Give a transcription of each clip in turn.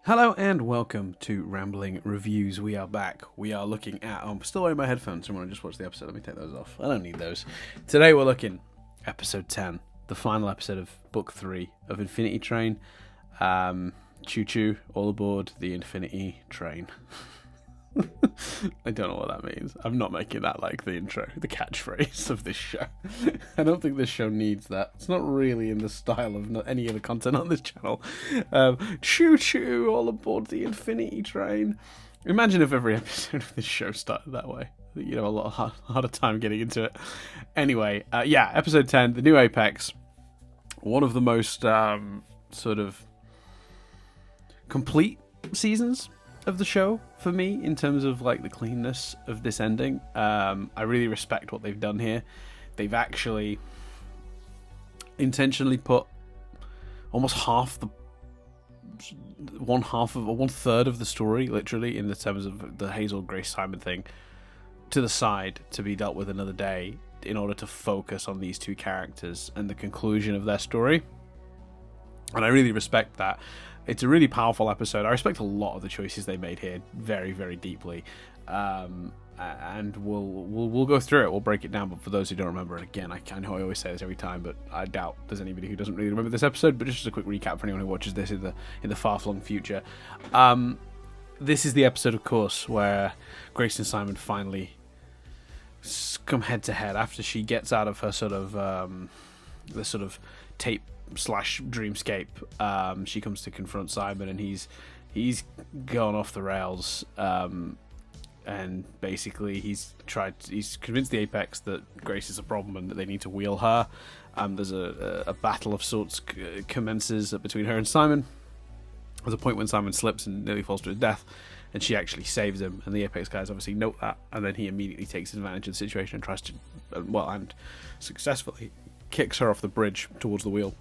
Hello and welcome to Rambling Reviews. We are back. We are looking at... I'm still wearing my headphones. I want to just watch the episode. Let me take those off. I don't need those. Today we're looking episode 10, the final episode of book 3 of Infinity Train. Choo choo, all aboard the Infinity Train. I don't know what that means. I'm not making that like the intro, the catchphrase of this show. I don't think this show needs that. It's not really in the style of any of the content on this channel. Choo choo, all aboard the Infinity Train. Imagine if every episode of this show started that way. You know, a lot harder time getting into it. Anyway, episode 10, the new Apex. One of the most sort of complete seasons of the show for me in terms of like the cleanness of this ending. I really respect what they've done here. They've actually intentionally put almost one third of the story, literally, in the terms of the Hazel Grace Simon thing, to the side to be dealt with another day in order to focus on these two characters and the conclusion of their story. And I really respect that. It's a really powerful episode. I respect a lot of the choices they made here very, very deeply. And we'll go through it. We'll break it down. But for those who don't remember, and again, I know I always say this every time, but I doubt there's anybody who doesn't really remember this episode. But just as a quick recap for anyone who watches this in the far-flung future, this is the episode, of course, where Grace and Simon finally come head to head after she gets out of her sort of the sort of tape / dreamscape. She comes to confront Simon, and he's gone off the rails, and basically he's convinced the Apex that Grace is a problem and that they need to wheel her. There's a battle of sorts commences between her and Simon. There's a point when Simon slips and nearly falls to his death, and she actually saves him, and the Apex guys obviously note that, and then he immediately takes advantage of the situation and tries to, and successfully kicks her off the bridge towards the wheel.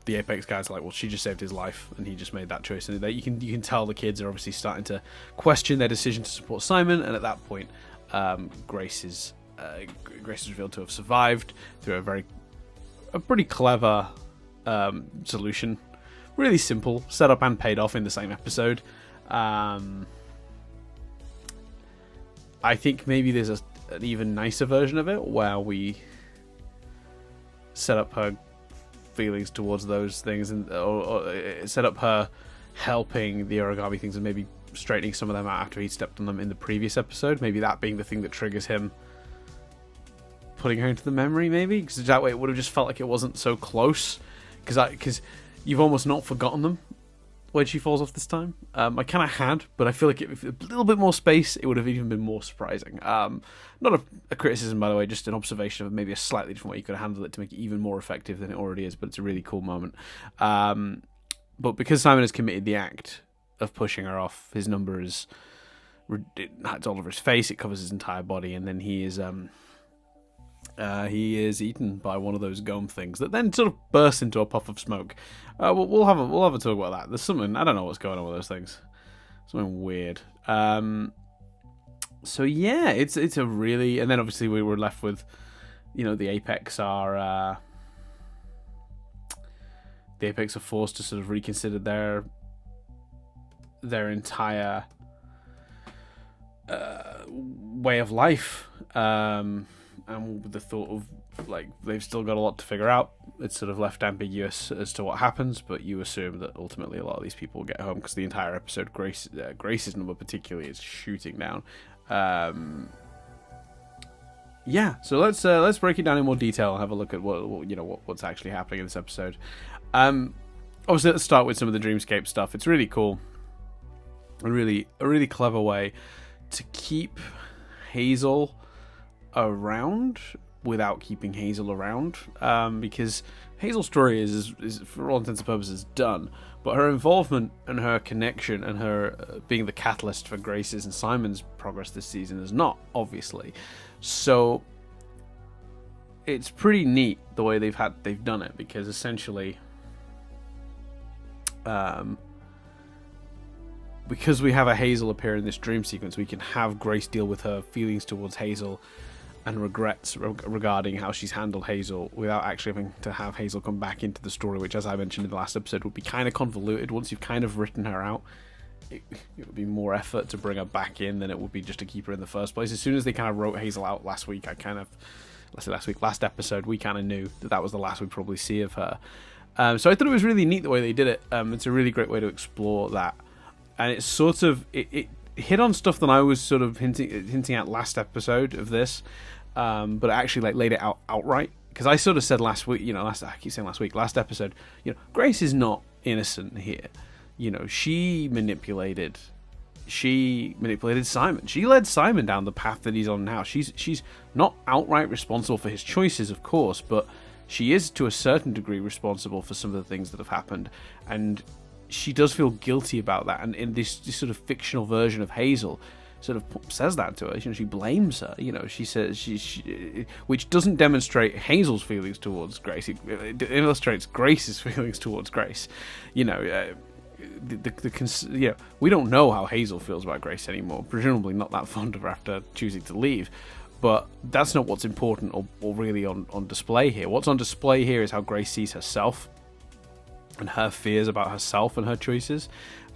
The Apex guys are like, well, she just saved his life, and he just made that choice. And you can tell the kids are obviously starting to question their decision to support Simon. And at that point, Grace is revealed to have survived through a pretty clever solution. Really simple, set up and paid off in the same episode. I think maybe there's an even nicer version of it where we set up her feelings towards those things, and or set up her helping the origami things and maybe straightening some of them out after he stepped on them in the previous episode. Maybe that being the thing that triggers him putting her into the memory, maybe, because that way it would have just felt like it wasn't so close, because you've almost not forgotten them when she falls off this time. I kind of had, but I feel like if a little bit more space, it would have even been more surprising. Not a criticism, by the way, just an observation of maybe a slightly different way you could have handled it to make it even more effective than it already is, but it's a really cool moment. But because Simon has committed the act of pushing her off, his number is... it's all over his face, it covers his entire body, and then he is eaten by one of those gum things that then sort of bursts into a puff of smoke. We'll have a talk about that. There's something, I don't know what's going on with those things. Something weird. So yeah, it's a really, and then obviously we were left with, the Apex are forced to sort of reconsider their entire way of life. And with the thought of, like, they've still got a lot to figure out. It's sort of left ambiguous as to what happens, but you assume that ultimately a lot of these people will get home, because the entire episode, Grace's number particularly, is shooting down. So let's break it down in more detail and have a look at what's actually happening in this episode. Obviously, let's start with some of the Dreamscape stuff. It's really cool. A really clever way to keep Hazel around without keeping Hazel around, because Hazel's story is for all intents and purposes done, but her involvement and her connection and her being the catalyst for Grace's and Simon's progress this season is not, obviously. So it's pretty neat the way they've done it, because essentially because we have a Hazel appear in this dream sequence, we can have Grace deal with her feelings towards Hazel and regrets regarding how she's handled Hazel without actually having to have Hazel come back into the story, which, as I mentioned in the last episode, would be kind of convoluted. Once you've kind of written her out, it would be more effort to bring her back in than it would be just to keep her in the first place. As soon as they kind of wrote Hazel out last week, last episode, we kind of knew that was the last we'd probably see of her. So I thought it was really neat the way they did it. It's a really great way to explore that, and it's sort of it hit on stuff that I was sort of hinting at last episode of this, but I actually like laid it out outright, because I sort of said last week, last episode, Grace is not innocent here. She manipulated Simon. She led Simon down the path that he's on now. She's not outright responsible for his choices, of course, but she is to a certain degree responsible for some of the things that have happened, and she does feel guilty about that. And in this sort of fictional version of Hazel, sort of says that to her. She blames her. She says she which doesn't demonstrate Hazel's feelings towards Grace. It illustrates Grace's feelings towards Grace. We don't know how Hazel feels about Grace anymore. Presumably not that fond of her after choosing to leave. But that's not what's important or really on display here. What's on display here is how Grace sees herself and her fears about herself and her choices.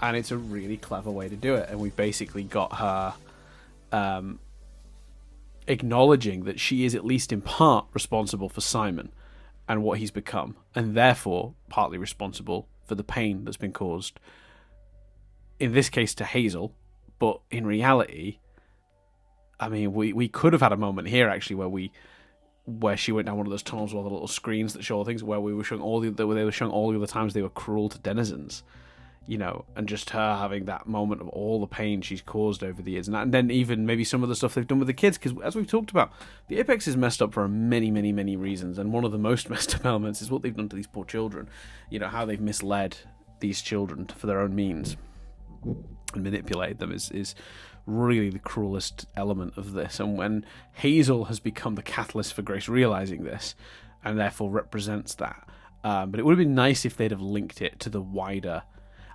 And it's a really clever way to do it. And we've basically got her acknowledging that she is at least in part responsible for Simon and what he's become, and therefore partly responsible for the pain that's been caused, in this case to Hazel. But in reality, I mean, we could have had a moment here actually where she went down one of those tunnels with all the little screens that show things, where they were showing all the other times they were cruel to denizens, and just her having that moment of all the pain she's caused over the years, and then even maybe some of the stuff they've done with the kids, because as we've talked about, the Apex is messed up for many, many, many reasons, and one of the most messed up elements is what they've done to these poor children. How they've misled these children for their own means and manipulated them is really the cruelest element of this. And when Hazel has become the catalyst for Grace realizing this, and therefore represents that, but it would have been nice if they'd have linked it to the wider.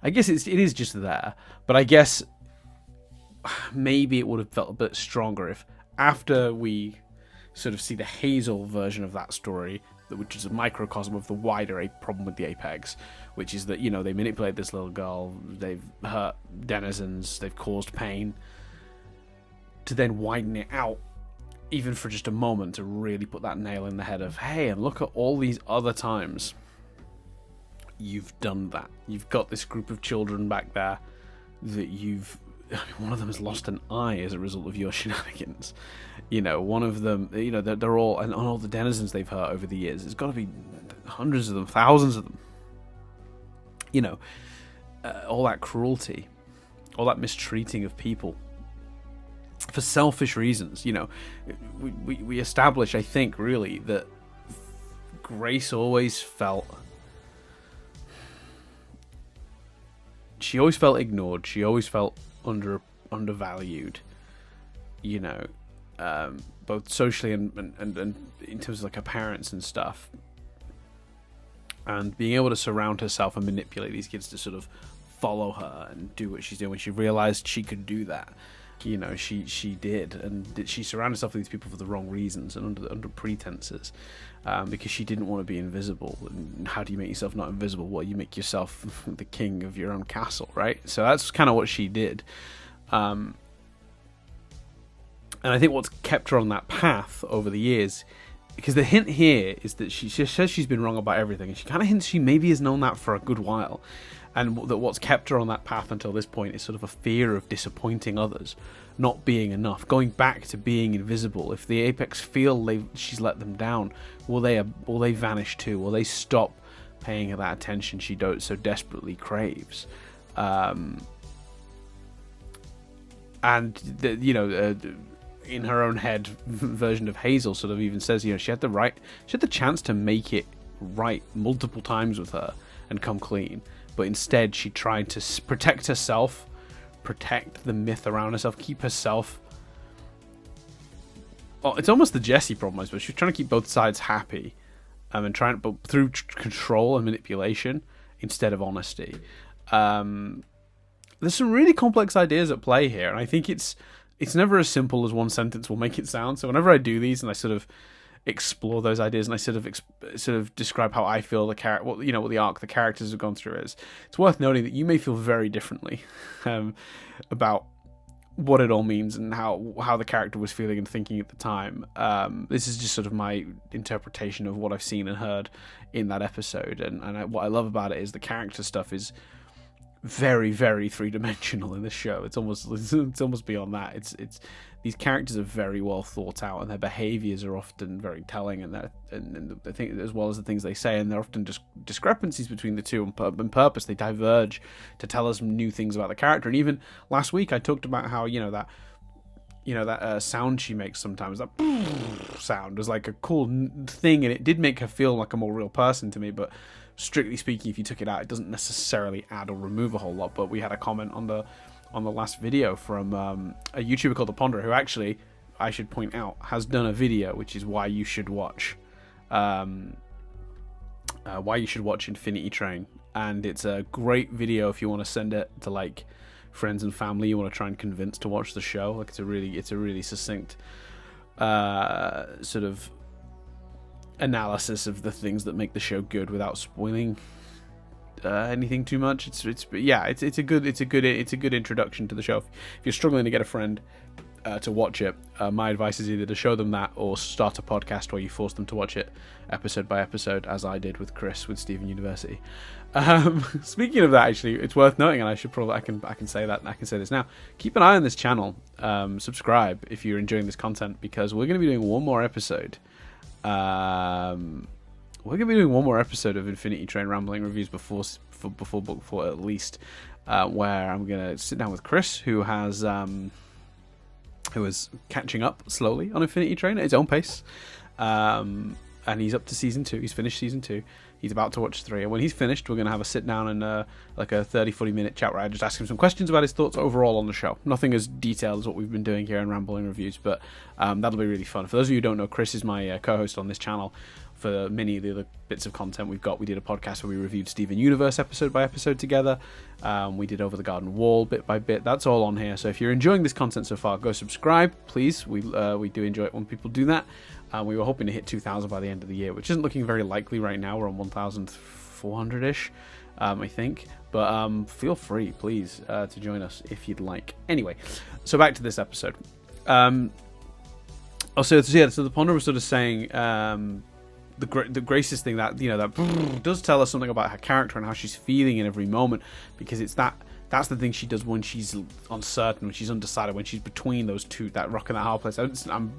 I guess it is just there, but I guess maybe it would have felt a bit stronger if, after we sort of see the Hazel version of that story, which is a microcosm of the wider problem with the Apex, which is that they manipulate this little girl, they've hurt denizens, they've caused pain, to then widen it out, even for just a moment, to really put that nail in the head of, hey, and look at all these other times you've done that. You've got this group of children back there that one of them has lost an eye as a result of your shenanigans. One of them, they're all, and all the denizens they've hurt over the years, there's got to be hundreds of them, thousands of them. All that cruelty, all that mistreating of people for selfish reasons. We establish, I think, really, that Grace always felt ignored. She always felt undervalued. Both socially and in terms of like her parents and stuff. And being able to surround herself and manipulate these kids to sort of follow her and do what she's doing. When she realized she could do that, she did, and she surrounded herself with these people for the wrong reasons and under pretenses, because she didn't want to be invisible. And how do you make yourself not invisible? Well, you make yourself the king of your own castle, right? So that's kind of what she did. And I think what's kept her on that path over the years, because the hint here is that she says she's been wrong about everything, and she kind of hints she maybe has known that for a good while, and that what's kept her on that path until this point is sort of a fear of disappointing others, not being enough, going back to being invisible. If the Apex feel she's let them down, will they vanish too? Will they stop paying her that attention she so desperately craves? In her own head version of Hazel sort of even says, she had the chance to make it right multiple times with her and come clean, but instead she tried to protect herself, protect the myth around herself, keep herself. Oh, it's almost the Jessie problem, I suppose. She's trying to keep both sides happy, and but through control and manipulation instead of honesty. There's some really complex ideas at play here, and I think it's it's never as simple as one sentence will make it sound. So whenever I do these and I sort of explore those ideas and I sort of describe how I feel the character, what the arc the characters have gone through is, it's worth noting that you may feel very differently about what it all means and how the character was feeling and thinking at the time. This is just sort of my interpretation of what I've seen and heard in that episode, and what I love about it is the character stuff is very, very three-dimensional in this show. It's almost beyond that. It's these characters are very well thought out, and their behaviors are often very telling, and I think as well as the things they say, and there are often just discrepancies between the two on purpose. They diverge to tell us new things about the character. And even last week I talked about how that sound she makes sometimes, that sound was like a cool thing, and it did make her feel like a more real person to me. But strictly speaking, if you took it out, it doesn't necessarily add or remove a whole lot. But we had a comment on the last video from a YouTuber called the Ponderer, who actually, I should point out, has done a video which is why you should watch Infinity Train. And it's a great video if you want to send it to like friends and family you want to try and convince to watch the show. Like it's a really succinct sort of analysis of the things that make the show good without spoiling anything too much. It's a good introduction to the show. If you're struggling to get a friend to watch it, my advice is either to show them that or start a podcast where you force them to watch it episode by episode, as I did with Chris with Steven University. Speaking of that, actually, it's worth noting, and I can say that, and I can say this now. Keep an eye on this channel. Subscribe if you're enjoying this content, because we're going to be doing one more episode. We're going to be doing one more episode of Infinity Train Rambling Reviews before Book 4 at least, where I'm going to sit down with Chris, who is catching up slowly on Infinity Train at his own pace. And he's up to Season 2. He's finished Season 2. He's about to watch 3. And when he's finished, we're going to have a sit down and like a 30-40 minute chat where I just ask him some questions about his thoughts overall on the show. Nothing as detailed as what we've been doing here in Rambling Reviews, but that'll be really fun. For those of you who don't know, Chris is my co-host on this channel. For many of the other bits of content we've got, we did a podcast where we reviewed Steven Universe episode by episode together. We did Over the Garden Wall bit by bit. That's all on here. So if you're enjoying this content so far, go subscribe, please. We do enjoy it when people do that. We were hoping to hit 2,000 by the end of the year, which isn't looking very likely right now. We're on 1,400-ish, I think. But feel free, please, to join us if you'd like. Anyway, so back to this episode. So the Ponderer was sort of saying the Grace's thing, that that does tell us something about her character and how she's feeling in every moment, because that's the thing she does when she's uncertain, when she's undecided, when she's between those two, that rock and that hard place. I'm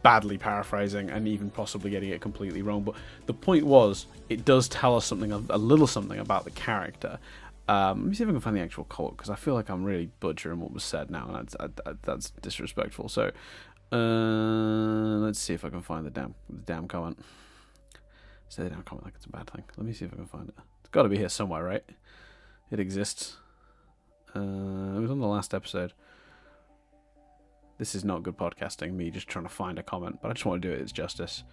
badly paraphrasing and even possibly getting it completely wrong, but the point was, it does tell us something, a little something about the character. Let me see if I can find the actual quote, because I feel like I'm really butchering what was said now, and that's disrespectful. So let's see if I can find the damn comment. Say the damn comment like it's a bad thing. Let me see if I can find it. It's got to be here somewhere, right? It exists. It was on the last episode. This is not good podcasting, me just trying to find a comment, but I just want to do it its justice.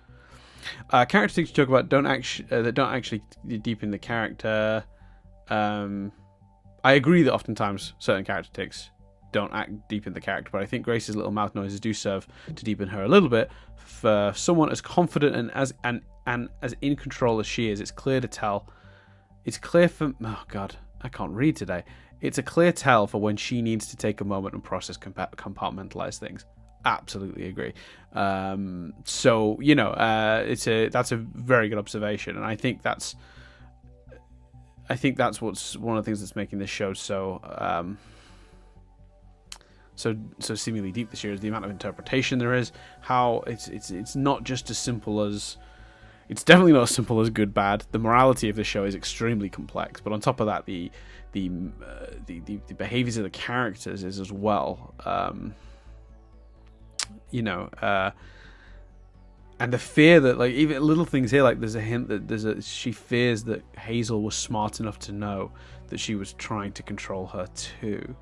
Character things to talk about don't actually deepen the character. I agree that oftentimes certain character tics don't deepen the character, but I think Grace's little mouth noises do serve to deepen her a little bit. For someone as confident and as in control as she is, it's clear to tell. It's clear for... Oh, God, I can't read today. It's a clear tell for when she needs to take a moment and process, compartmentalize things. Absolutely agree. So, that's a very good observation, and I think that's what's one of the things that's making this show so seemingly deep this year, is the amount of interpretation there is. How it's not just as simple as... It's definitely not as simple as good, bad. The morality of the show is extremely complex, but on top of that, the behaviors of the characters is as well. And the fear that, like, even little things here, like there's a hint that she fears that Hazel was smart enough to know that she was trying to control her too,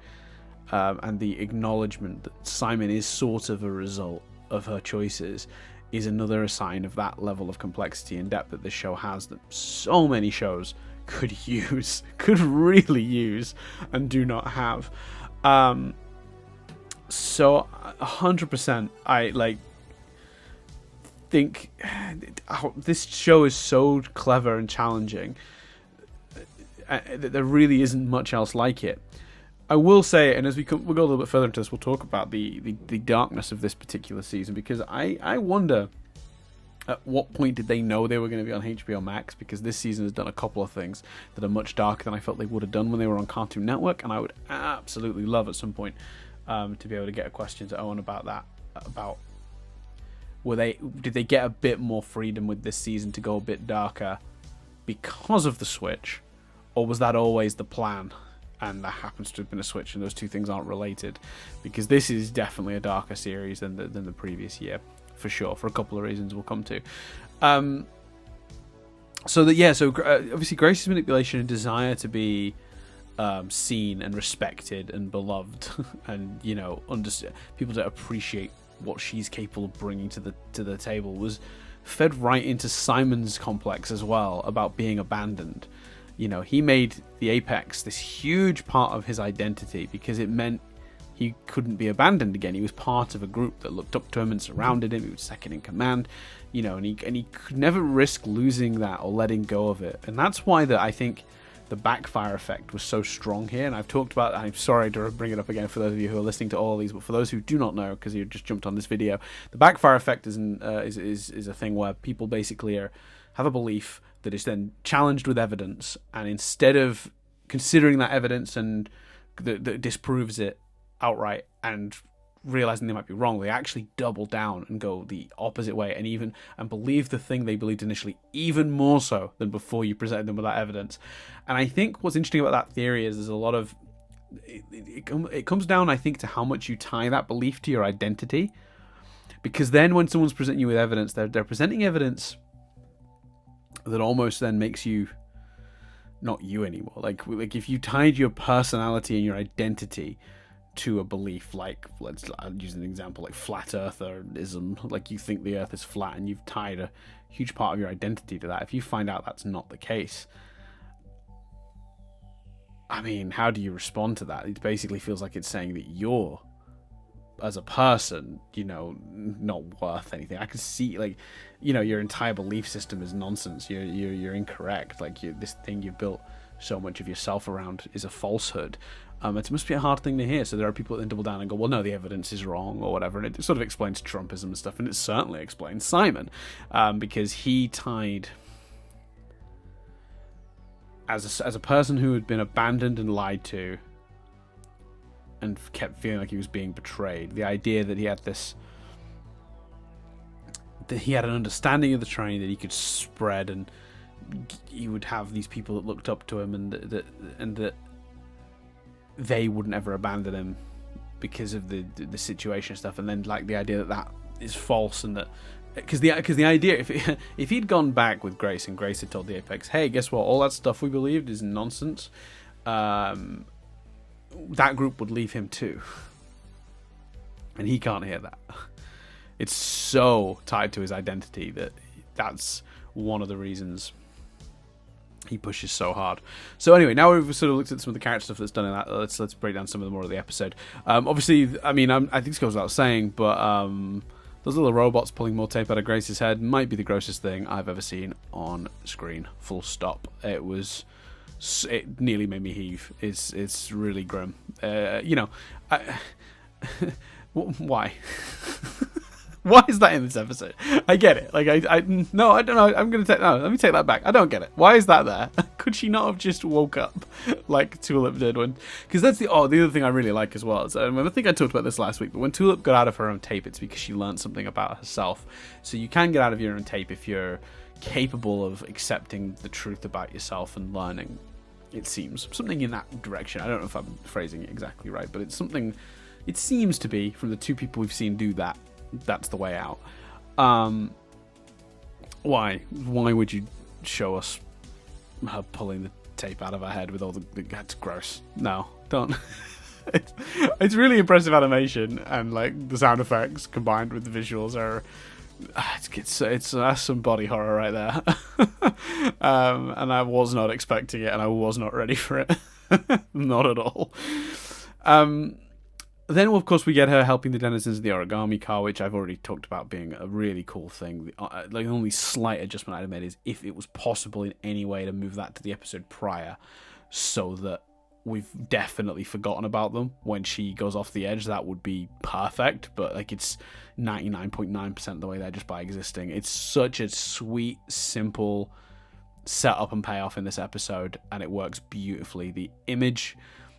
and the acknowledgement that Simon is sort of a result of her choices is another sign of that level of complexity and depth that this show has, that so many shows could really use, and do not have. So 100%, I think this show is so clever and challenging that there really isn't much else like it. I will say, and as we'll go a little bit further into this, we'll talk about the darkness of this particular season, because I wonder at what point did they know they were going to be on HBO Max, because this season has done a couple of things that are much darker than I felt they would have done when they were on Cartoon Network, and I would absolutely love at some point to be able to get a question to Owen about that, about did they get a bit more freedom with this season to go a bit darker because of the switch, or was that always the plan and there happens to have been a switch and those two things aren't related? Because this is definitely a darker series than the previous year, for sure, for a couple of reasons we'll come to. Obviously Grace's manipulation and desire to be seen and respected and beloved and, you know, people to appreciate what she's capable of bringing to the table was fed right into Simon's complex as well, about being abandoned. You know, he made the Apex this huge part of his identity because it meant he couldn't be abandoned again. He was part of a group that looked up to him and surrounded him. He was second in command, you know, and he could never risk losing that or letting go of it. And that's why I think the backfire effect was so strong here. And I've talked about, I'm sorry to bring it up again for those of you who are listening to all of these, but for those who do not know, because you just jumped on this video, the backfire effect is a thing where people basically have a belief that is then challenged with evidence, and instead of considering that evidence and that disproves it outright and realizing they might be wrong, they actually double down and go the opposite way and believe the thing they believed initially even more so than before you presented them with that evidence. And I think what's interesting about that theory is there's a lot of it comes down, I think, to how much you tie that belief to your identity, because then when someone's presenting you with evidence, they're presenting evidence that almost then makes you not you anymore. Like if you tied your personality and your identity to a belief, like I'll use an example like flat eartherism, like you think the earth is flat and you've tied a huge part of your identity to that. If you find out that's not the case, I mean, how do you respond to that? It basically feels like it's saying that you're, as a person, you know, not worth anything. I can see, like, you know, your entire belief system is nonsense. You're incorrect. Like this thing you've built so much of yourself around is a falsehood. It must be a hard thing to hear. So there are people that then double down and go, well, no, the evidence is wrong or whatever. And it sort of explains Trumpism and stuff. And it certainly explains Simon, because he tied, as a person who had been abandoned and lied to and kept feeling like he was being betrayed, the idea that he had an understanding of the train that he could spread, and he would have these people that looked up to him, and that they wouldn't ever abandon him because of the situation and stuff. And then like the idea that is false, and that because the idea, if he'd gone back with Grace and Grace had told the Apex, hey, guess what, all that stuff we believed is nonsense, that group would leave him too, and he can't hear that. It's so tied to his identity that's one of the reasons he pushes so hard. So anyway, now we've sort of looked at some of the character stuff that's done in that. Let's break down some of the more of the episode. Obviously, I mean, I think this goes without saying, but those little robots pulling more tape out of Grace's head might be the grossest thing I've ever seen on screen. Full stop. It nearly made me heave. It's really grim. You know, why? Why is that in this episode? I get it. Like, no, I don't know. Let me take that back. I don't get it. Why is that there? Could she not have just woke up like Tulip did because that's the other thing I really like as well. So I think I talked about this last week, but when Tulip got out of her own tape, it's because she learned something about herself. So you can get out of your own tape if you're capable of accepting the truth about yourself and learning. It seems something in that direction. I don't know if I'm phrasing it exactly right, but it's something. It seems to be from the two people we've seen do that. That's the way out. Why would you show us her pulling the tape out of her head with all that's gross. No, don't. It's really impressive animation, and like the sound effects combined with the visuals are it's some body horror right there. And I was not expecting it, and I was not ready for it. Not at all. then, of course, we get her helping the denizens of the origami car, which I've already talked about being a really cool thing. Like, the only slight adjustment I'd have made is if it was possible in any way to move that to the episode prior, so that we've definitely forgotten about them when she goes off the edge. That would be perfect, but like, it's 99.9% of the way there just by existing. It's such a sweet, simple setup and payoff in this episode, and it works beautifully. The image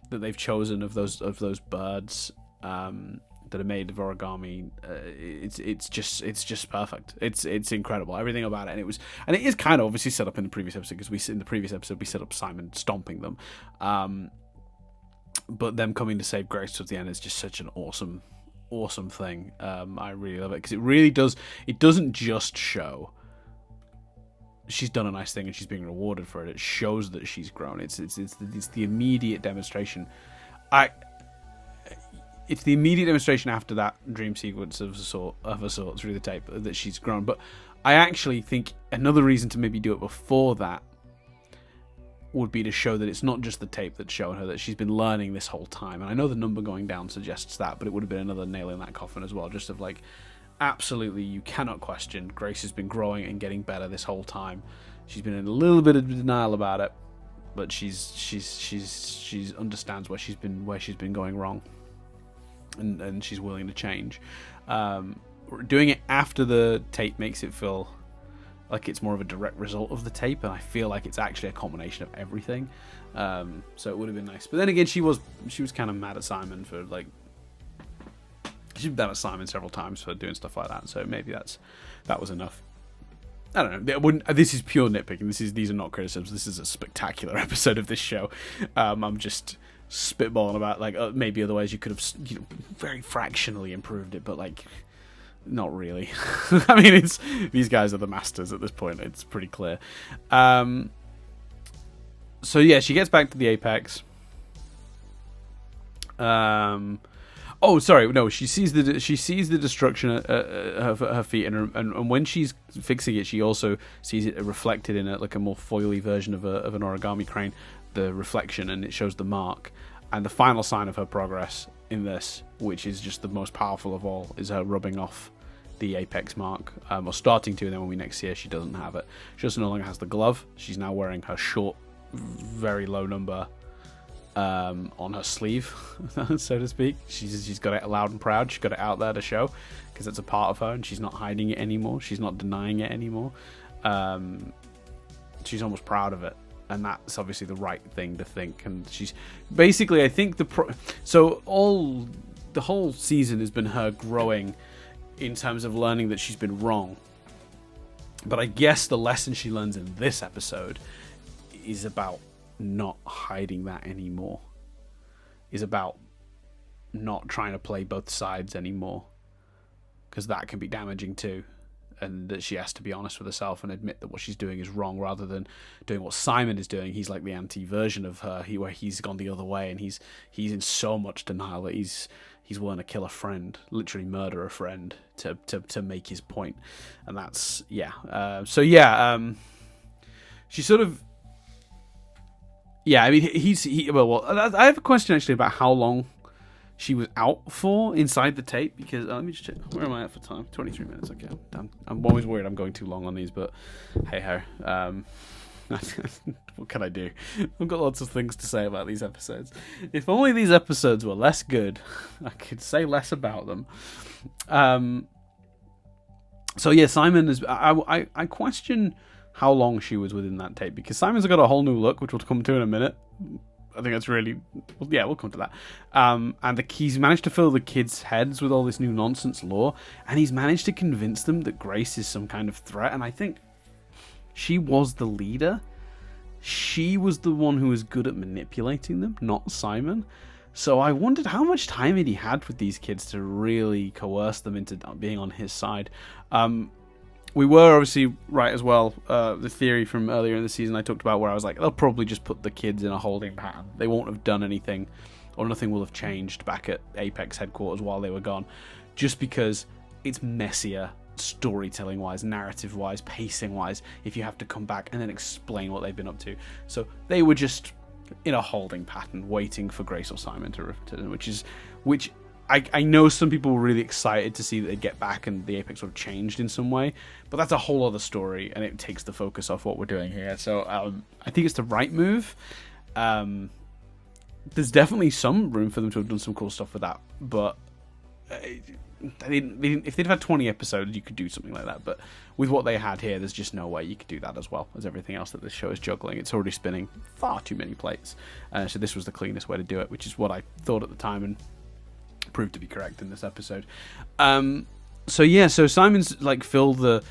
that they've chosen of those birds that are made of origami, it's just perfect. It's incredible, everything about it. And it is kind of obviously set up in the previous episode, because in the previous episode we set up Simon stomping them, but them coming to save Grace towards the end is just such an awesome thing. I really love it, because it doesn't just show she's done a nice thing and she's being rewarded for it. It shows that she's grown. It's the immediate demonstration. It's the immediate demonstration after that dream sequence of a sort through the tape that she's grown. But I actually think another reason to maybe do it before that would be to show that it's not just the tape that's showing her that she's been learning this whole time. And I know the number going down suggests that, but it would have been another nail in that coffin as well, just of like, absolutely, you cannot question Grace has been growing and getting better this whole time. She's been in a little bit of denial about it, but she's understands where she's been going wrong, and she's willing to change. Doing it after the tape makes it feel like it's more of a direct result of the tape, and I feel like it's actually a combination of everything. So it would have been nice. But then again, she was kind of mad at Simon for like. She's been at Simon several times for doing stuff like that, so maybe that was enough. I don't know. This is pure nitpicking. These are not criticisms. This is a spectacular episode of this show. I'm just spitballing about like maybe otherwise you could have very fractionally improved it, but like not really. I mean, these guys are the masters at this point. It's pretty clear. So yeah, she gets back to the Apex. Oh, sorry. No, she sees the destruction at her feet, and when she's fixing it, she also sees it reflected in like a more foily version of an origami crane, the reflection, and it shows the mark. And the final sign of her progress in this, which is just the most powerful of all, is her rubbing off the apex mark, or starting to. And then when we next see her, she doesn't have it. She also no longer has the glove. She's now wearing her short, very low number on her sleeve, so to speak. She's got it loud and proud. She's got it out there to show, because it's a part of her, and she's not hiding it anymore. She's not denying it anymore. She's almost proud of it, and that's obviously the right thing to think. And she's basically, I think the whole season has been her growing in terms of learning that she's been wrong. But I guess the lesson she learns in this episode is about not hiding that anymore, is about not trying to play both sides anymore, because that can be damaging too, and that she has to be honest with herself and admit that what she's doing is wrong, rather than doing what Simon is doing. He's like the anti-version of her, where he's gone the other way, and he's in so much denial that he's willing to kill a friend, literally murder a friend to make his point. And that's she sort of. Yeah, I mean, I have a question actually about how long she was out for inside the tape, because let me just check. Where am I at for time? 23 minutes. Okay, I'm always worried I'm going too long on these, but hey ho. What can I do? I've got lots of things to say about these episodes. If only these episodes were less good, I could say less about them. So yeah, Simon is. I question how long she was within that tape, because Simon's got a whole new look, which we'll come to in a minute. I think that's really... Well, yeah, we'll come to that. And he's managed to fill the kids' heads with all this new nonsense lore, and he's managed to convince them that Grace is some kind of threat, and I think she was the leader. She was the one who was good at manipulating them, not Simon. So I wondered how much time had he had with these kids to really coerce them into being on his side. We were obviously right as well. The theory from earlier in the season I talked about, where I was like, they'll probably just put the kids in a holding pattern. They won't have done anything, or nothing will have changed back at Apex headquarters while they were gone, just because it's messier storytelling wise, narrative wise, pacing wise, if you have to come back and then explain what they've been up to. So they were just in a holding pattern, waiting for Grace or Simon to which I know some people were really excited to see that they get back and the Apex sort of changed in some way, but that's a whole other story, and it takes the focus off what we're doing here. So I think it's the right move. There's definitely some room for them to have done some cool stuff with that, but if they'd had 20 episodes, you could do something like that. But with what they had here, there's just no way you could do that as well as everything else that this show is juggling. It's already spinning far too many plates. So this was the cleanest way to do it, which is what I thought at the time and proved to be correct in this episode. So Simon's like filled the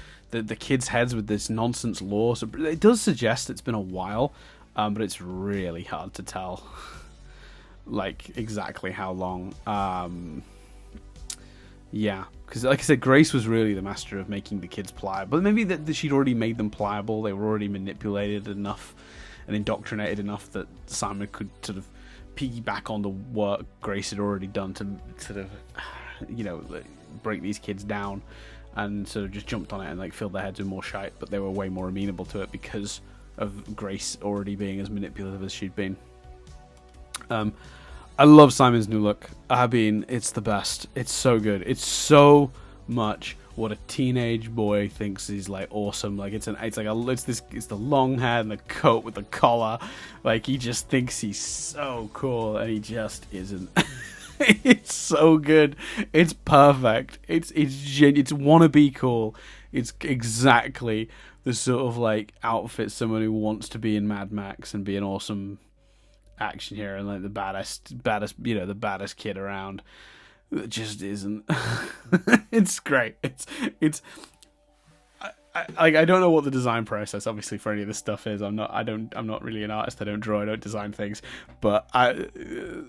kids' heads with this nonsense lore. So it does suggest it's been a while, but it's really hard to tell like exactly how long. Because like I said, Grace was really the master of making the kids pliable. But maybe that she'd already made them pliable. They were already manipulated enough and indoctrinated enough that Simon could sort of piggyback on the work Grace had already done to sort of, break these kids down, and sort of just jumped on it and like filled their heads with more shite. But they were way more amenable to it because of Grace already being as manipulative as she'd been. I love Simon's new look. I mean, it's the best. It's so good. It's so much what a teenage boy thinks is like awesome. Like it's the long hair and the coat with the collar. Like he just thinks he's so cool, and he just isn't. It's so good. It's perfect. It's wannabe cool. It's exactly the sort of like outfit someone who wants to be in Mad Max and be an awesome action hero and like the baddest kid around. It just isn't. It's great. I don't know what the design process obviously for any of this stuff is. I'm not really an artist. I don't draw. I don't design things. But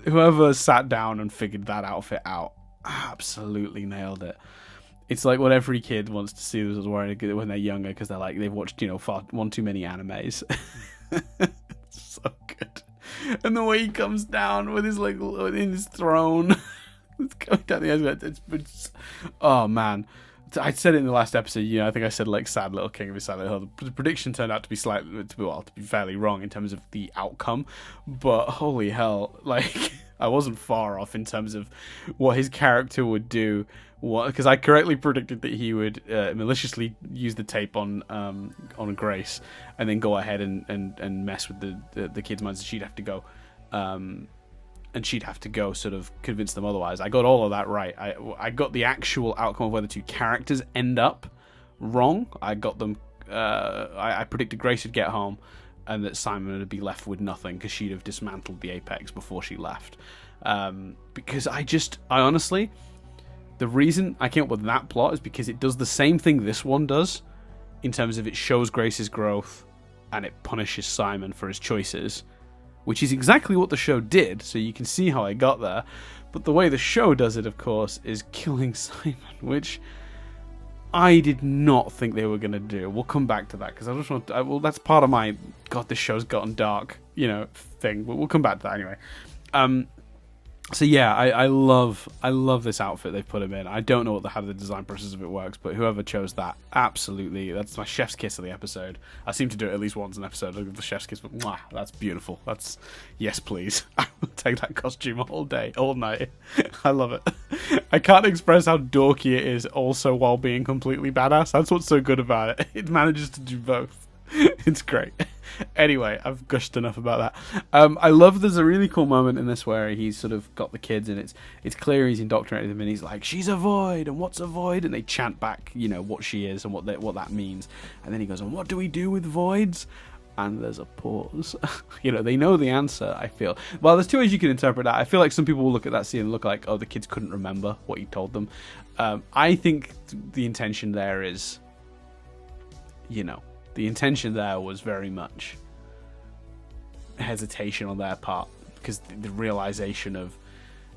whoever sat down and figured that outfit out absolutely nailed it. It's like what every kid wants to see was wearing when they're younger, because they're like they've watched one too many animes. It's so good. And the way he comes down with his like in his throne, it's coming down the edge. It's oh man, I said it in the last episode. I think I said like sad little king of his sad little hill. The prediction turned out to be fairly wrong in terms of the outcome. But holy hell, like I wasn't far off in terms of what his character would do. Because I correctly predicted that he would maliciously use the tape on Grace, and then go ahead and mess with the kids' minds, and she'd have to go, sort of convince them otherwise. I got all of that right. I got the actual outcome of where the two characters end up wrong. I got them. I predicted Grace would get home, and that Simon would be left with nothing because she'd have dismantled the Apex before she left. Because I honestly. The reason I came up with that plot is because it does the same thing this one does, in terms of it shows Grace's growth and it punishes Simon for his choices, which is exactly what the show did, so you can see how I got there. But the way the show does it, of course, is killing Simon, which I did not think they were going to do. We'll come back to that, because I just want to, that's part of my, God, this show's gotten dark, thing, but we'll come back to that anyway. So yeah, I love this outfit they've put him in. I don't know how the design process of it works, but whoever chose that, absolutely, that's my chef's kiss of the episode. I seem to do it at least once an episode. I give the chef's kiss, but mwah, that's beautiful. That's yes, please. I will take that costume all day, all night. I love it. I can't express how dorky it is, also while being completely badass. That's what's so good about it. It manages to do both. It's great. Anyway, I've gushed enough about that. I love there's a really cool moment in this where he's sort of got the kids, and it's clear he's indoctrinated them, and he's like, she's a void, and what's a void? And they chant back, what she is and what that means. And then he goes, and what do we do with voids? And there's a pause. They know the answer, I feel. Well, there's two ways you can interpret that. I feel like some people will look at that scene and look like, oh, the kids couldn't remember what he told them. I think the intention there is, the intention there was very much hesitation on their part, because the realization of,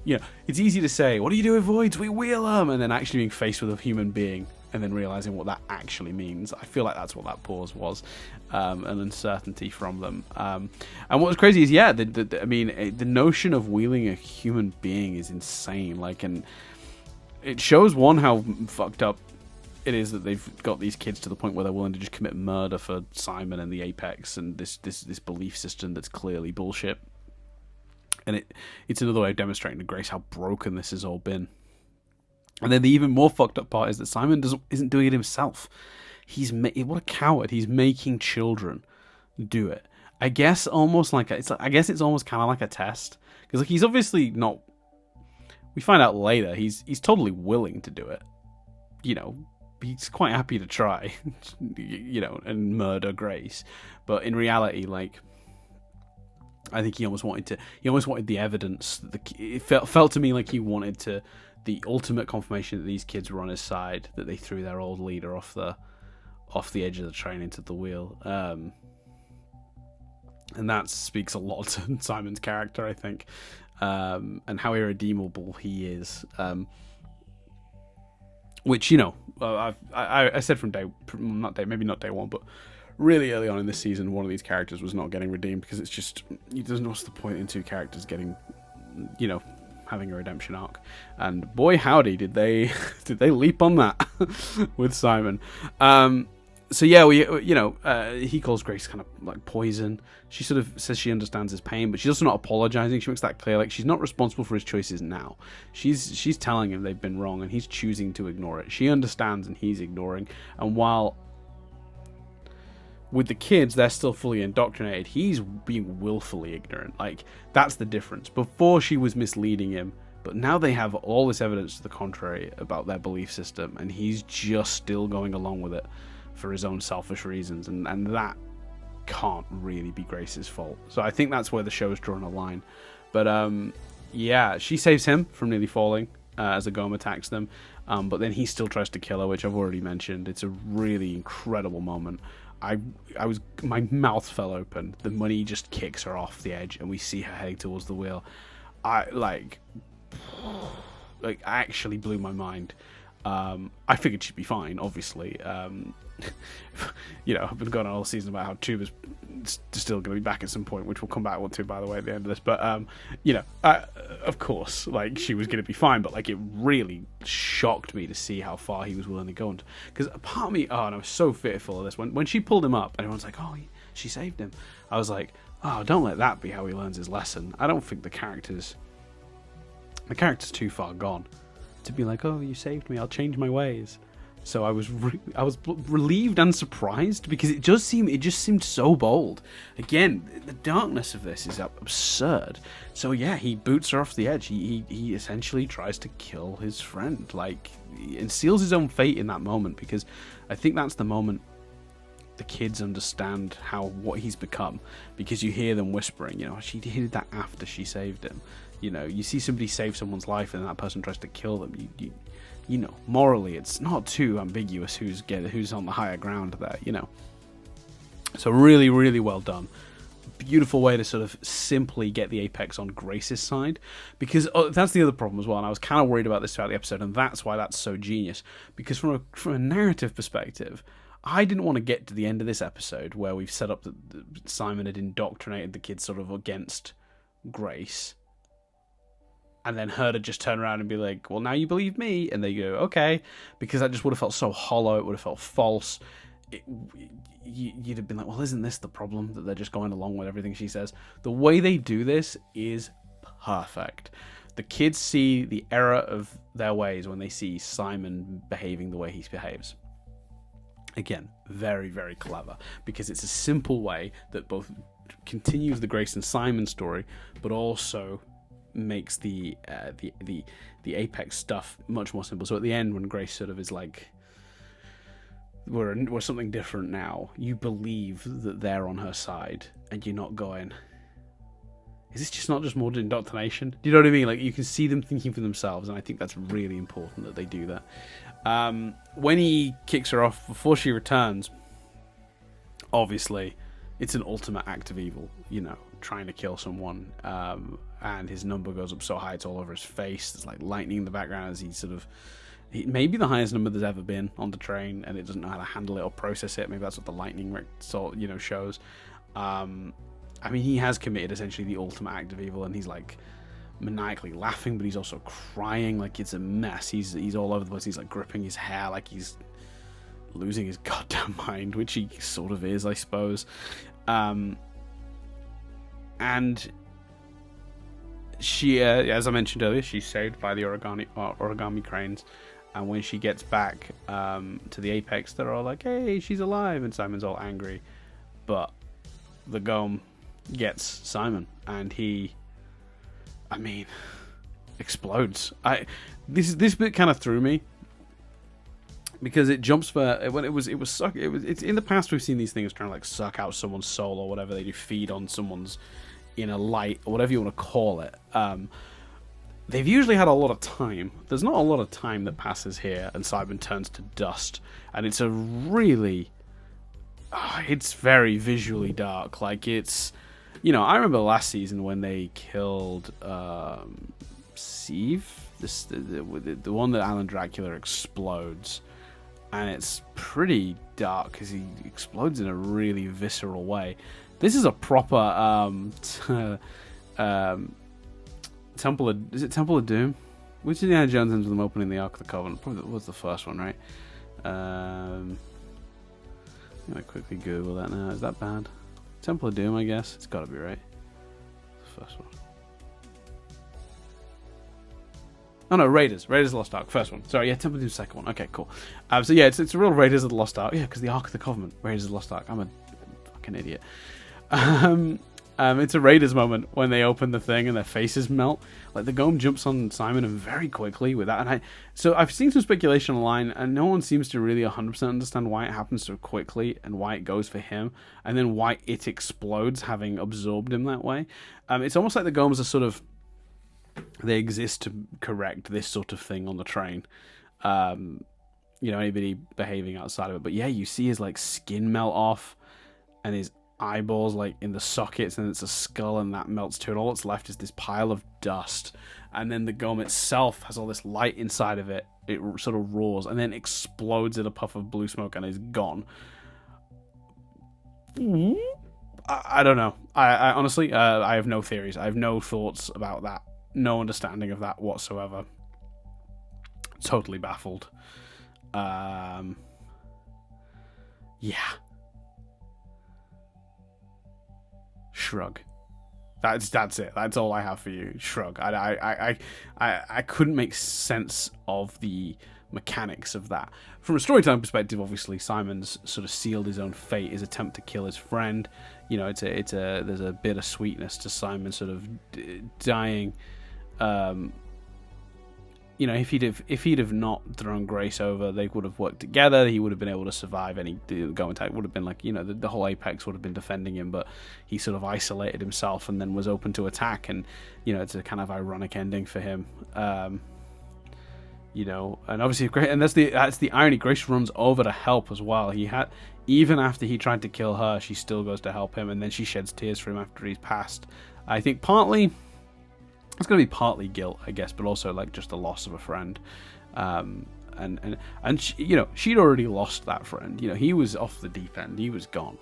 it's easy to say, what do you do with voids? We wheel them, and then actually being faced with a human being and then realizing what that actually means. I feel like that's what that pause was, an uncertainty from them. And what was crazy is, the notion of wheeling a human being is insane. And it shows, one, how fucked up it is that they've got these kids to the point where they're willing to just commit murder for Simon and the Apex and this belief system that's clearly bullshit. And it's another way of demonstrating to Grace how broken this has all been. And then the even more fucked up part is that Simon isn't doing it himself. What a coward. He's making children do it. I guess almost like it's almost kind of like a test, because like he's obviously not. We find out later he's totally willing to do it. You know, he's quite happy to try. You know, and murder Grace, but in reality, like, I think he almost wanted the evidence. It felt to me like he wanted the ultimate confirmation that these kids were on his side, that they threw their old leader off the edge of the train into the wheel. And that speaks a lot to Simon's character, I think, and how irredeemable he is. Which, you know, I said from maybe not day one, but really early on in this season, one of these characters was not getting redeemed, because it's just, what's the point in two characters getting, you know, having a redemption arc? And boy howdy, did they leap on that with Simon. So yeah, he calls Grace kind of like poison. She sort of says she understands his pain, but she's also not apologizing. She makes that clear, like she's not responsible for his choices now. She's telling him they've been wrong, and he's choosing to ignore it. She understands, and he's ignoring. And while with the kids, they're still fully indoctrinated, he's being willfully ignorant. Like, that's the difference. Before, she was misleading him, but now they have all this evidence to the contrary about their belief system, and he's just still going along with it for his own selfish reasons, and that can't really be Grace's fault. So I think that's where the show's drawn a line. But yeah, she saves him from nearly falling as a Goma attacks them, but then he still tries to kill her, which I've already mentioned. It's a really incredible moment. My mouth fell open. The money just kicks her off the edge, and we see her heading towards the wheel. I actually blew my mind. I figured she'd be fine, obviously. You know, I've been going on all season about how Tuba's still going to be back at some point, which we'll come back to, by the way, at the end of this. But, you know, of course, like, she was going to be fine, but, like, it really shocked me to see how far he was willing to go. Because part of me, and I was so fearful of this. When she pulled him up, and everyone's like, oh, she saved him. I was like, oh, don't let that be how he learns his lesson. I don't think the character's too far gone to be like, oh, you saved me, I'll change my ways. So I was relieved and surprised, because it just seemed so bold. Again, the darkness of this is absurd. So yeah, he boots her off the edge. He essentially tries to kill his friend, like, and seals his own fate in that moment, because I think that's the moment the kids understand what he's become, because you hear them whispering, you know, she did that after she saved him. You know, you see somebody save someone's life and that person tries to kill them. You know, morally, it's not too ambiguous who's on the higher ground there, you know. So really, really well done. Beautiful way to sort of simply get the apex on Grace's side, because that's the other problem as well, and I was kind of worried about this throughout the episode, and that's why that's so genius. Because from a narrative perspective, I didn't want to get to the end of this episode where we've set up that Simon had indoctrinated the kids sort of against Grace, and then her to just turn around and be like, well, now you believe me. And they go, okay. Because that just would have felt so hollow. It would have felt false. You'd have been like, well, isn't this the problem? That they're just going along with everything she says. The way they do this is perfect. The kids see the error of their ways when they see Simon behaving the way he behaves. Again, very, very clever. Because it's a simple way that both continues the Grace and Simon story, but also makes the apex stuff much more simple. So at the end, when Grace sort of is like, we're something different now, you believe that they're on her side, and you're not going, is this just not just more indoctrination? Do you know what I mean? Like, you can see them thinking for themselves, and I think that's really important that they do that. When he kicks her off before she returns, obviously it's an ultimate act of evil, you know, trying to kill someone, and his number goes up so high it's all over his face. There's like lightning in the background as he maybe the highest number there's ever been on the train, and it doesn't know how to handle it or process it. Maybe that's what the lightning sort, you know, shows. I mean, he has committed essentially the ultimate act of evil, and he's like maniacally laughing, but he's also crying like it's a mess. He's all over the place. He's like gripping his hair like he's losing his goddamn mind, which he sort of is, I suppose. And she, as I mentioned earlier, she's saved by the origami cranes, and when she gets back to the apex, they're all like, "Hey, she's alive!" And Simon's all angry, but the Gome gets Simon, and he, explodes. This bit kind of threw me because it jumps for when it's in the past we've seen these things trying to like suck out someone's soul or whatever they do, feed on someone's inner light or whatever you want to call it. They've usually had a lot of time. There's not a lot of time that passes here, and Simon turns to dust, and it's a really it's very visually dark. Like, it's, I remember last season when they killed Sieve, the one that Alan Dracula explodes, and it's pretty dark because he explodes in a really visceral way. This is a proper Temple of Doom? Which Indiana Jones ends with them opening the Ark of the Covenant? Probably was the first one, right? I'm gonna quickly Google that now. Is that bad? Temple of Doom, I guess. It's gotta be right. The first one. Oh no, Raiders of the Lost Ark, first one. Sorry, yeah, Temple of Doom, second one. Okay, cool. So yeah, it's a real Raiders of the Lost Ark. Yeah, because the Ark of the Covenant, Raiders of the Lost Ark. I'm a fucking idiot. It's a Raiders moment when they open the thing and their faces melt. Like, the Gome jumps on Simon and very quickly with that. So I've seen some speculation online, and no one seems to really 100% understand why it happens so quickly and why it goes for him, and then why it explodes, having absorbed him that way. It's almost like the Gomes are sort of, they exist to correct this sort of thing on the train. Anybody behaving outside of it. But yeah, you see his like skin melt off, and his eyeballs like in the sockets, and it's a skull, and that melts too, and all that's left is this pile of dust. And then the Gome itself has all this light inside of it. It sort of roars and then explodes in a puff of blue smoke and is gone. I don't know. I honestly, I have no theories. I have no thoughts about that. No understanding of that whatsoever. Totally baffled. Yeah. Shrug. That's it. That's all I have for you. Shrug. I couldn't make sense of the mechanics of that. From a storytelling perspective, obviously Simon's sort of sealed his own fate. His attempt to kill his friend. There's a bit of sweetness to Simon sort of dying. If he'd have not thrown Grace over, they would have worked together. He would have been able to survive any Gome attack. Would have been like, the whole Apex would have been defending him, but he sort of isolated himself and then was open to attack. And it's a kind of ironic ending for him. And obviously, and that's the irony. Grace runs over to help as well. Even after he tried to kill her, she still goes to help him, and then she sheds tears for him after he's passed. I think partly. It's going to be partly guilt, I guess, but also like just the loss of a friend, and she, she'd already lost that friend. He was off the deep end. He was gone.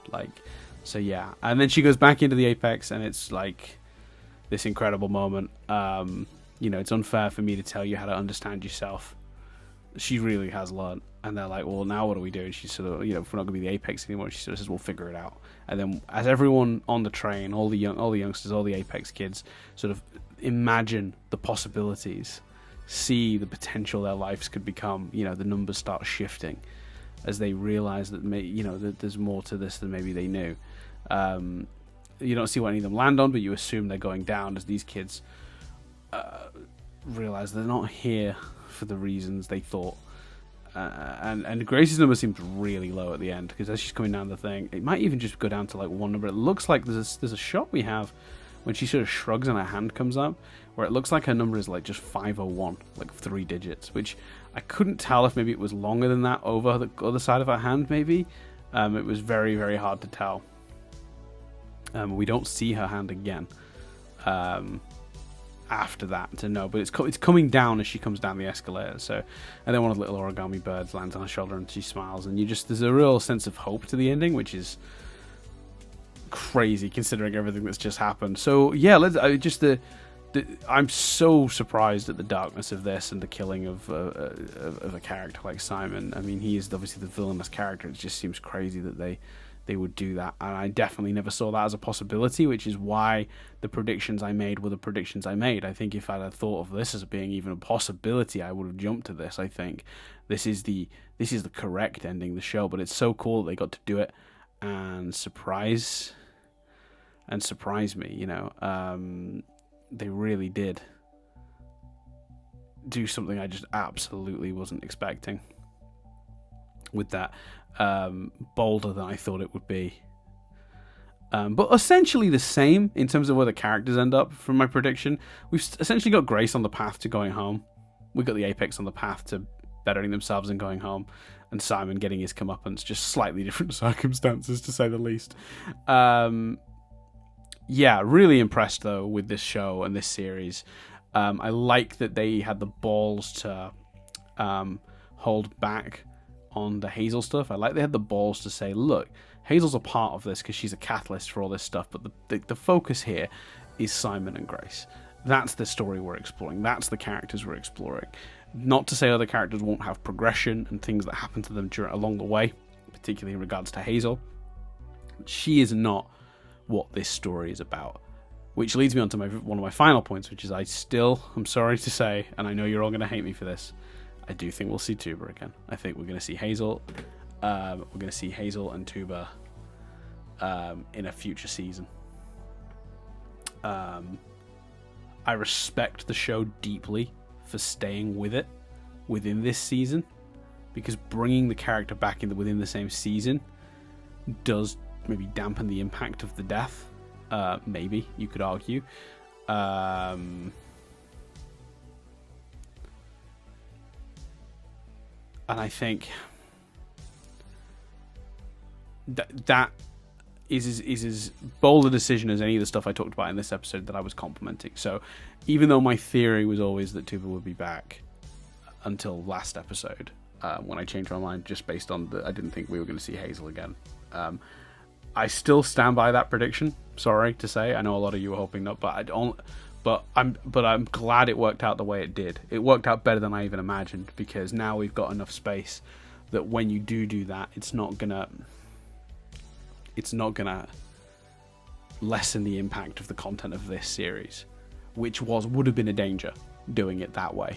So yeah. And then she goes back into the Apex, and it's like this incredible moment. It's unfair for me to tell you how to understand yourself. She really has learned, and they're like, well, now what do we do? And she sort of, if we're not going to be the Apex anymore, she sort of says, we'll figure it out. And then as everyone on the train, all the youngsters, all the Apex kids, sort of imagine the possibilities, see the potential their lives could become, the numbers start shifting as they realize that that there's more to this than maybe they knew. You don't see what any of them land on, but you assume they're going down as these kids realize they're not here for the reasons they thought. And Grace's number seems really low at the end, because as she's coming down the thing, it might even just go down to like one number. It looks like there's a shot we have when she sort of shrugs and her hand comes up, where it looks like her number is like just 501, like 3 digits, which I couldn't tell if maybe it was longer than that over the other side of her hand, maybe. It was very, very hard to tell. We don't see her hand again after that to know, but it's coming down as she comes down the escalator. So, and then one of the little origami birds lands on her shoulder and she smiles, and there's a real sense of hope to the ending, which is crazy considering everything that's just happened. So yeah, I'm so surprised at the darkness of this and the killing of a character like Simon. I mean, he is obviously the villainous character. It just seems crazy that they they would do that, and I definitely never saw that as a possibility, which is why the predictions I made were the predictions I made. I think if I'd have thought of this as being even a possibility, I would have jumped to this. I think this is the correct ending of the show, but it's so cool that they got to do it and surprise me, you know. They really did do something I just absolutely wasn't expecting with that. Bolder than I thought it would be. But essentially the same in terms of where the characters end up from my prediction. We've essentially got Grace on the path to going home. We've got the Apex on the path to bettering themselves and going home. And Simon getting his comeuppance. Just slightly different circumstances, to say the least. Yeah, really impressed, though, with this show and this series. I like that they had the balls to hold back on the Hazel stuff. I like they had the balls to say, look, Hazel's a part of this because she's a catalyst for all this stuff, but the focus here is Simon and Grace. That's the story we're exploring. That's the characters we're exploring. Not to say other characters won't have progression and things that happen to them along the way, particularly in regards to Hazel. She is not what this story is about. Which leads me on to one of my final points, which is I'm sorry to say, and I know you're all going to hate me for this, I do think we'll see Tuba again. I think we're going to see Hazel. We're going to see Hazel and Tuba in a future season. I respect the show deeply for staying with it within this season, because bringing the character back within the same season does maybe dampen the impact of the death. Maybe you could argue. And I think that is as bold a decision as any of the stuff I talked about in this episode that I was complimenting. So even though my theory was always that Tuba would be back until last episode, when I changed my mind just based on I didn't think we were going to see Hazel again. I still stand by that prediction. Sorry to say, I know a lot of you were hoping not, but I'm glad it worked out the way it did. It worked out better than I even imagined, because now we've got enough space that when you do that, it's not gonna lessen the impact of the content of this series, which would have been a danger doing it that way.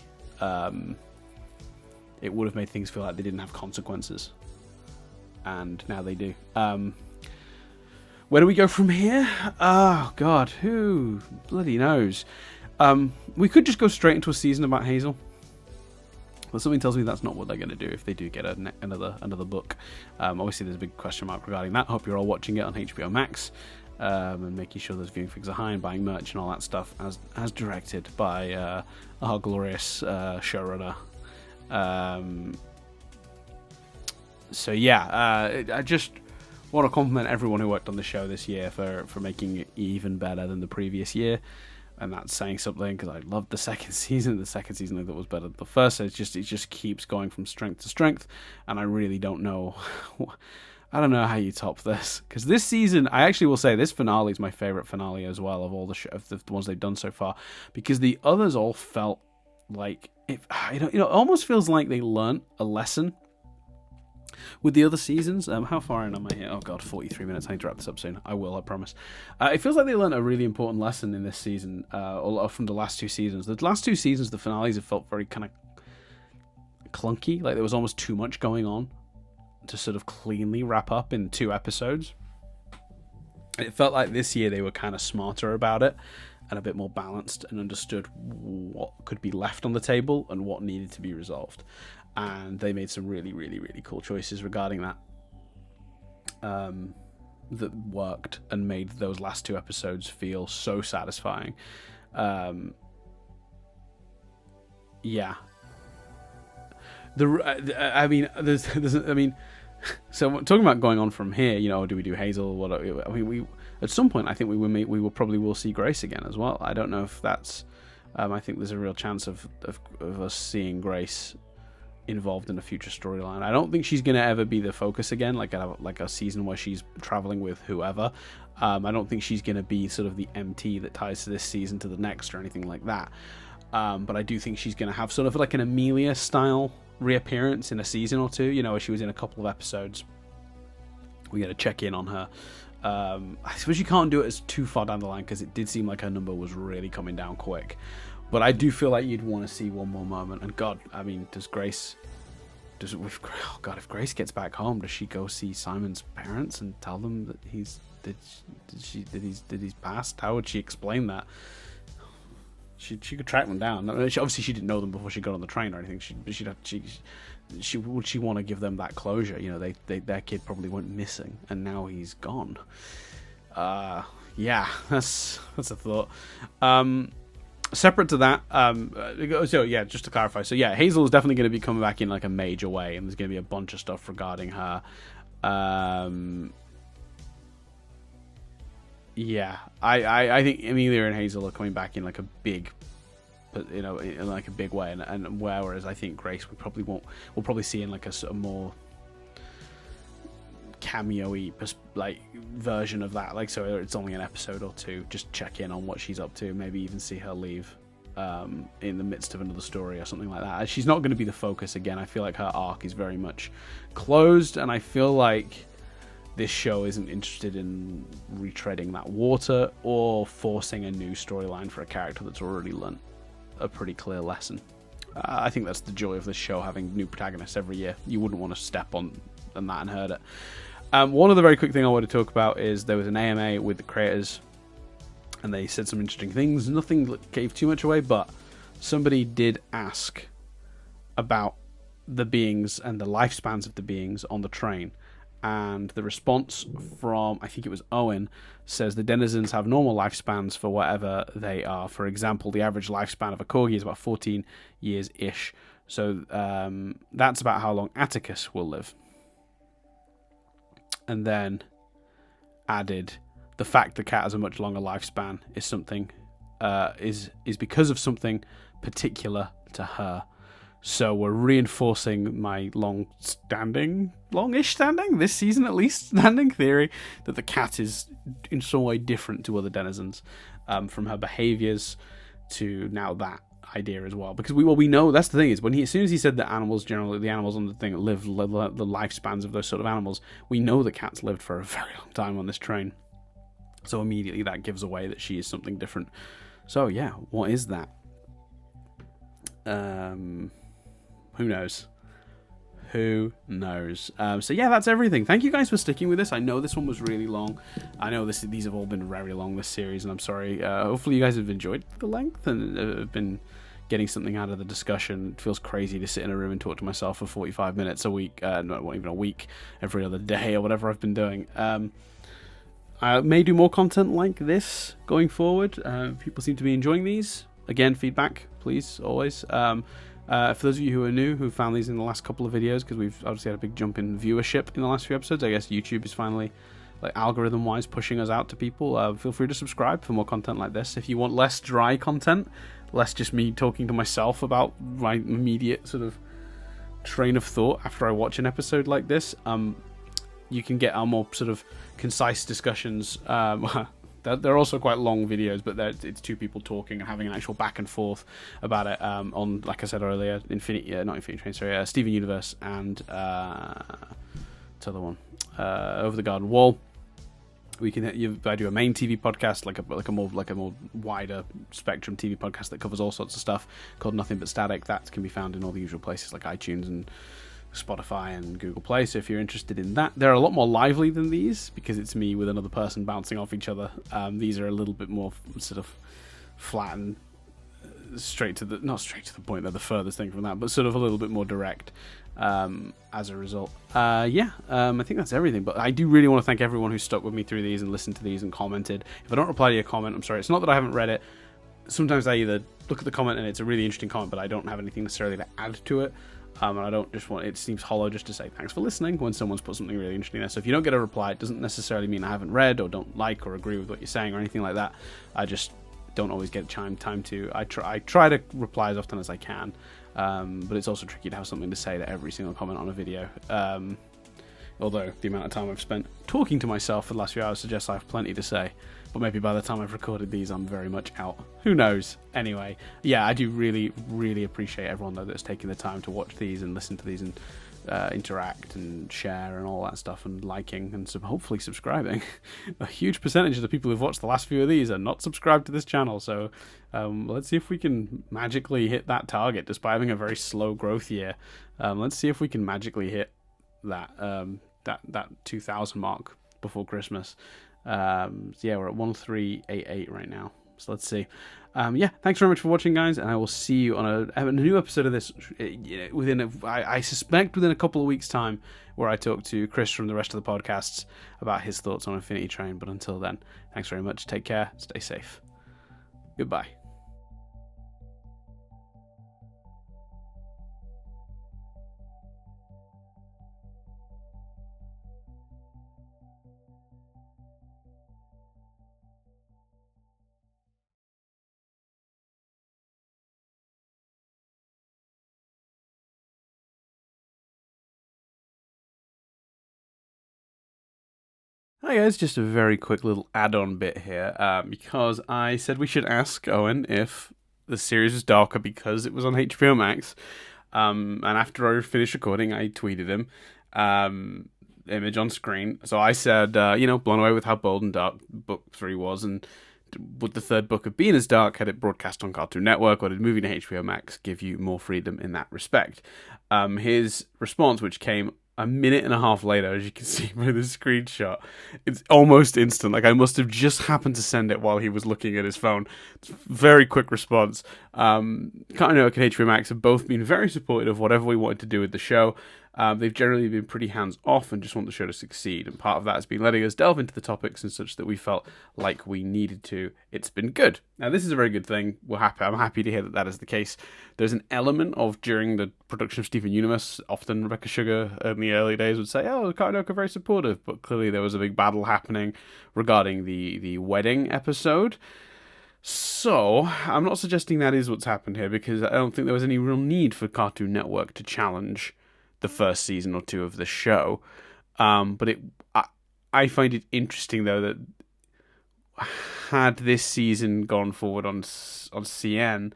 It would have made things feel like they didn't have consequences, and now they do. Where do we go from here? Oh, God, who bloody knows? We could just go straight into a season about Hazel. But something tells me that's not what they're going to do if they do get another book. Obviously, there's a big question mark regarding that. I hope you're all watching it on HBO Max and making sure those viewing figures are high and buying merch and all that stuff as directed by our glorious showrunner. So, yeah, I just want to compliment everyone who worked on the show this year for making it even better than the previous year, and that's saying something, because I loved the second season. The second season I thought was better than the first. So it just keeps going from strength to strength, and I really don't know. I don't know how you top this, because this season, I actually will say, this finale is my favorite finale as well of all the ones they've done so far, because the others all felt like it almost feels like they learned a lesson. With the other seasons, how far in am I here? Oh god, 43 minutes. I need to wrap this up soon. I will, I promise. It feels like they learned a really important lesson in this season, from the last two seasons. The last two seasons, the finales have felt very kind of clunky. Like there was almost too much going on to sort of cleanly wrap up in 2 episodes. It felt like this year they were kind of smarter about it and a bit more balanced and understood what could be left on the table and what needed to be resolved. And they made some really, really, really cool choices regarding that that worked and made those last 2 episodes feel so satisfying. Yeah. So talking about going on from here, do we do Hazel? We at some point I think we will probably see Grace again as well. I don't know if that's. I think there's a real chance of us seeing Grace involved in a future storyline. I don't think she's going to ever be the focus again, like a season where she's traveling with whoever. I don't think she's going to be sort of the MT that ties to this season to the next or anything like that. But I do think she's going to have sort of like an Amelia style reappearance in a season or two, where she was in a couple of episodes We got to check in on her. I suppose you can't do it as too far down the line because it did seem like her number was really coming down quick. But I do feel like you'd want to see one more moment. And God, I mean, if Grace gets back home, does she go see Simon's parents and tell them that he's passed? How would she explain that? She could track them down. Obviously, she didn't know them before she got on the train or anything. Would she want to give them that closure? You know, their kid probably went missing, and now he's gone. Yeah, that's a thought. Separate to that, so yeah, just to clarify, so yeah, Hazel is definitely going to be coming back in like a major way, and there's going to be a bunch of stuff regarding her. Yeah, I think Amelia and Hazel are coming back in like a big, you know, in like a big way, and whereas I think Grace we'll probably see in like a more cameo-y like version of that, like, so it's only an episode or two, just check in on what she's up to, maybe even see her leave in the midst of another story or something like that. She's not going to be the focus again. I feel like her arc is very much closed, and I feel like this show isn't interested in retreading that water or forcing a new storyline for a character that's already learnt a pretty clear lesson. I think that's the joy of this show, having new protagonists every year. You wouldn't want to step on that and hurt it. One other very quick thing I want to talk about is there was an AMA with the creators, and they said some interesting things. Nothing gave too much away, but somebody did ask about the beings and the lifespans of the beings on the train. And the response from, I think it was Owen, says the denizens have normal lifespans for whatever they are. For example, the average lifespan of a corgi is about 14 years-ish. So that's about how long Atticus will live. And then added, the fact the cat has a much longer lifespan is something is because of something particular to her. So we're reinforcing my longish standing, this season at least, standing theory that the cat is in some way different to other denizens, from her behaviors to now that idea as well. Because we know, that's the thing, is when as soon as he said that animals generally, the animals on the thing live the lifespans of those sort of animals, we know the cat's lived for a very long time on this train. So immediately that gives away that she is something different. So yeah, what is that? Who knows? Who knows? So yeah, that's everything. Thank you guys for sticking with this. I know this one was really long. I know these have all been very long, this series, and I'm sorry. Hopefully you guys have enjoyed the length and have been getting something out of the discussion. It feels crazy to sit in a room and talk to myself for 45 minutes a week. Not even a week, every other day or whatever I've been doing. I may do more content like this going forward. People seem to be enjoying these. Again, feedback, please, always. For those of you who are new, who found these in the last couple of videos, because we've obviously had a big jump in viewership in the last few episodes, I guess YouTube is finally, like, algorithm-wise pushing us out to people. Feel free to subscribe for more content like this. If you want less dry content, less just me talking to myself about my immediate sort of train of thought after I watch an episode like this, you can get our more sort of concise discussions. They're also quite long videos, but it's two people talking and having an actual back and forth about it on, like I said earlier, Steven Universe and other one, Over the Garden Wall. I do a main TV podcast, like a more wider spectrum TV podcast that covers all sorts of stuff, called Nothing But Static. That can be found in all the usual places like iTunes and Spotify and Google Play. So if you're interested in that, they're a lot more lively than these because it's me with another person bouncing off each other. These are a little bit more sort of flat and not straight to the point. They're the furthest thing from that, but sort of a little bit more direct as a result. I think that's everything, but I do really want to thank everyone who stuck with me through these and listened to these and commented. If I don't reply to your comment, I'm sorry. It's not that I haven't read it. Sometimes I either look at the comment and it's a really interesting comment, but I don't have anything necessarily to add to it. And I don't just want it seems hollow just to say thanks for listening when someone's put something really interesting there. So if you don't get a reply, it doesn't necessarily mean I haven't read or don't like or agree with what you're saying or anything like that. I just don't always get time to. I try to reply as often as I can, but it's also tricky to have something to say to every single comment on a video. Although the amount of time I've spent talking to myself for the last few hours suggests I have plenty to say. But maybe by the time I've recorded these, I'm very much out. Who knows? Anyway, yeah, I do really, really appreciate everyone, though, that's taking the time to watch these and listen to these and interact and share and all that stuff, and liking and hopefully subscribing. A huge percentage of the people who've watched the last few of these are not subscribed to this channel, so let's see if we can magically hit that target despite having a very slow growth year. Let's see if we can magically hit that that 2,000 mark before Christmas. Yeah, we're at 1388 right now, so let's see. Yeah, thanks very much for watching, guys, and I will see you on a new episode of this I suspect within a couple of weeks' time, where I talk to Chris from the rest of the podcasts about his thoughts on Infinity Train. But until then, thanks very much, take care, stay safe, goodbye. Hi guys, just a very quick little add-on bit here, because I said we should ask Owen if the series was darker because it was on HBO Max, and after I finished recording, I tweeted him, image on screen. So I said, blown away with how bold and dark book 3 was, and would the third book have been as dark had it broadcast on Cartoon Network, or did moving to HBO Max give you more freedom in that respect? His response, which came a minute and a half later, as you can see by the screenshot, it's almost instant. Like, I must have just happened to send it while he was looking at his phone. It's a very quick response. Cartoon Network and HBO Max have both been very supportive of whatever we wanted to do with the show. They've generally been pretty hands-off and just want the show to succeed, and part of that has been letting us delve into the topics and such that we felt like we needed to. It's been good. Now, this is a very good thing. I'm happy to hear that that is the case. There's an element of, during the production of Steven Universe, often Rebecca Sugar in the early days would say, oh, Cartoon Network are very supportive, but clearly there was a big battle happening regarding the wedding episode. So, I'm not suggesting that is what's happened here, because I don't think there was any real need for Cartoon Network to challenge the first season or two of the show. But I find it interesting, though, that had this season gone forward on CN,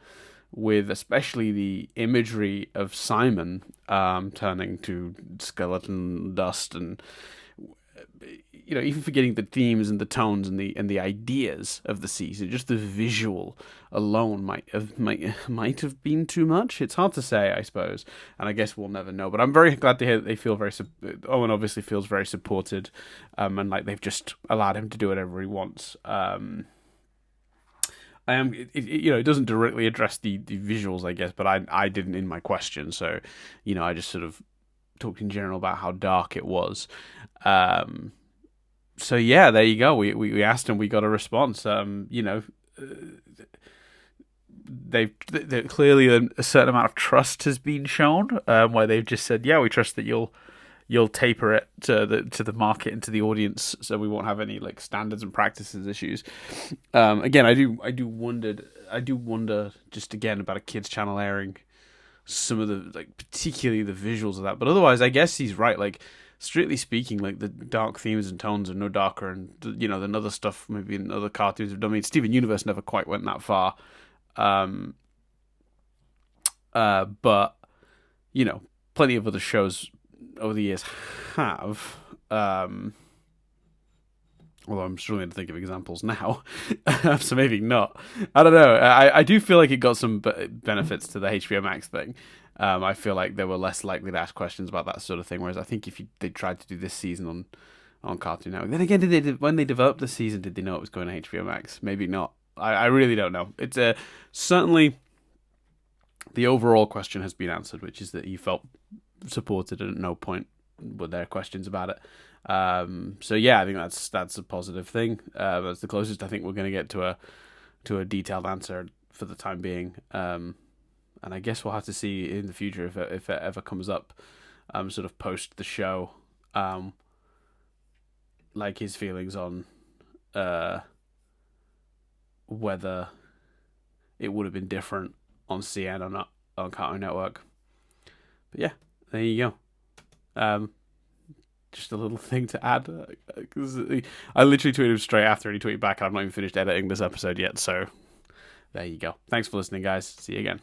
with especially the imagery of Simon turning to skeleton dust, and even forgetting the themes and the tones and the ideas of the season, just the visual alone might have been too much. It's hard to say, I suppose, and I guess we'll never know. But I'm very glad to hear that they feel Owen obviously feels very supported, and like they've just allowed him to do whatever he wants. It doesn't directly address the visuals, I guess, but I didn't in my question, so I just sort of talked in general about how dark it was. So yeah, there you go. We asked and we got a response. They clearly a certain amount of trust has been shown, where they've just said, yeah, we trust that you'll taper it to the market and to the audience, so we won't have any like standards and practices issues. Again, I do wonder just again about a kids channel airing some of the, like, particularly the visuals of that. But otherwise, I guess he's right. Like, strictly speaking, like, the dark themes and tones are no darker, and than other stuff maybe in other cartoons have done. I mean, Steven Universe never quite went that far. But plenty of other shows over the years have. Although I'm struggling to think of examples now, so maybe not. I don't know. I do feel like it got some benefits to the HBO Max thing. I feel like they were less likely to ask questions about that sort of thing, whereas I think if they tried to do this season on Cartoon Network, then again, when they developed the season, did they know it was going to HBO Max? Maybe not. I really don't know. It's certainly the overall question has been answered, which is that he felt supported, and at no point were there questions about it. So yeah, I think that's a positive thing. That's the closest I think we're going to get to a detailed answer for the time being. And I guess we'll have to see in the future if it ever comes up, sort of post the show, like his feelings on whether it would have been different on CN or not on Cartoon Network. But yeah, there you go. Just a little thing to add. I literally tweeted him straight after, and he tweeted back, and I've not even finished editing this episode yet, so there you go. Thanks for listening, guys. See you again.